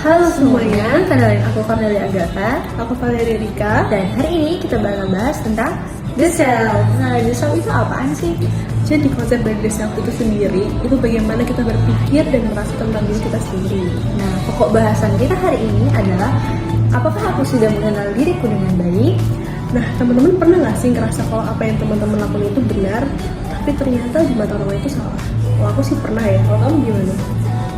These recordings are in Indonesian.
Halo semuanya, kenalin aku Cornelia Agatha. Aku Valeria Rika. Dan hari ini kita bakal bahas tentang The Self. Nah, The Self itu apaan sih? Jadi konsep dari The Self itu sendiri, itu bagaimana kita berpikir dan merasa tentang diri kita sendiri. Nah, pokok bahasan kita hari ini adalah apakah aku sudah mengenal diriku dengan baik? Nah, teman-teman pernah nggak sih ngerasa kalau apa yang teman-teman lakukan itu benar, tapi ternyata di mata orang lain itu salah? Kalau aku sih pernah ya, kalau kamu gimana?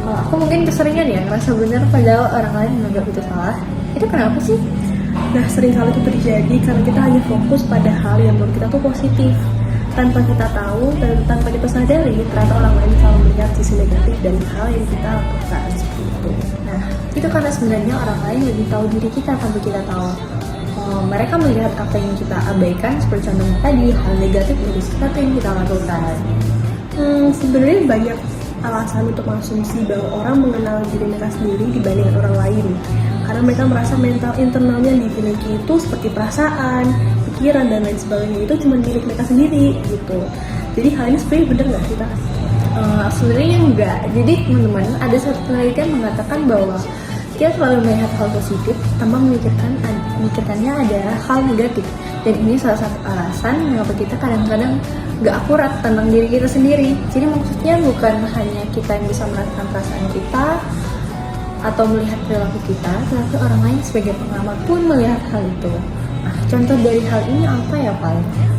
Kalau aku mungkin keseringan ya ngerasa benar padahal orang lain menganggap itu salah. Itu kenapa sih? Nah, sering kali itu terjadi karena kita hanya fokus pada hal yang menurut kita tuh positif. Tanpa kita tahu dan tanpa kita sadari, ternyata orang lain selalu melihat sisi negatif dari hal yang kita lakukan seperti itu. Nah, itu karena sebenarnya orang lain lebih tahu diri kita tanpa kita tahu. Mereka melihat apa yang kita abaikan, seperti contohnya tadi, hal negatif dari sikap yang kita lakukan. Sebenarnya banyak alasan untuk asumsi bahwa orang mengenal diri mereka sendiri dibandingkan orang lain, karena mereka merasa mental internalnya yang dimiliki itu seperti perasaan, pikiran dan lain sebagainya itu cuma milik mereka sendiri gitu. Jadi hal ini sebenarnya benar nggak kita? Sebenarnya enggak. Jadi teman-teman, ada satu penelitian mengatakan bahwa kita selalu melihat hal positif tanpa memikirkannya ada hal negatif. Dan ini salah satu alasan mengapa kita kadang-kadang nggak akurat tentang diri kita sendiri. Jadi maksudnya bukan hanya kita yang bisa merasakan perasaan kita atau melihat perilaku kita, tetapi orang lain sebagai pengamat pun melihat hal itu. Nah, contoh dari hal ini apa ya, Pak?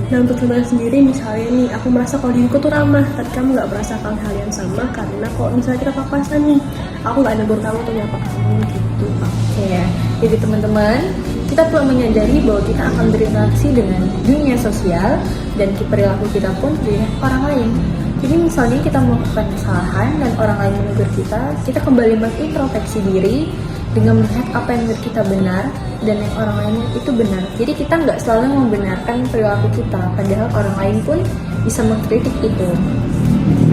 Nah, untuk teman sendiri misalnya nih, aku merasa kalau diriku tuh ramah, tapi kamu nggak merasakan hal yang sama karena kalau misalnya kita papasan nih, aku nggak negur kamu atau nyapa kamu gitu. Oke, jadi teman-teman, kita perlu menyadari bahwa kita akan berinteraksi dengan dunia sosial dan perilaku kita pun dilihat orang lain. Jadi misalnya kita melakukan kesalahan dan orang lain menegur kita kembali mengintrospeksi diri dengan melihat apa yang menurut kita benar dan yang orang lain itu benar. Jadi kita nggak selalu membenarkan perilaku kita, padahal orang lain pun bisa mengkritik itu.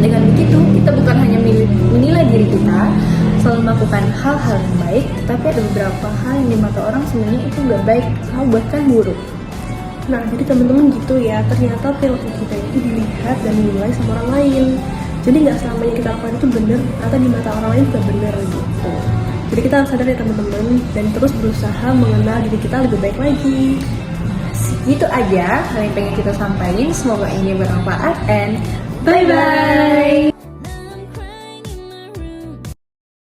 Dengan begitu, kita bukan hanya menilai diri kita, selalu melakukan hal-hal yang baik, tetapi ada beberapa hal yang di mata orang sebenarnya itu nggak baik atau bahkan buruk. Nah, jadi teman-teman gitu ya, ternyata perilaku kita itu dilihat dan dinilai sama orang lain. Jadi nggak selamanya kita lakukan itu benar atau di mata orang lain juga benar gitu. Jadi kita harus sadar ya teman-teman, dan terus berusaha mengenal diri kita lebih baik lagi. Segitu aja hal yang pengen kita sampaikan. Semoga ini bermanfaat and bye-bye.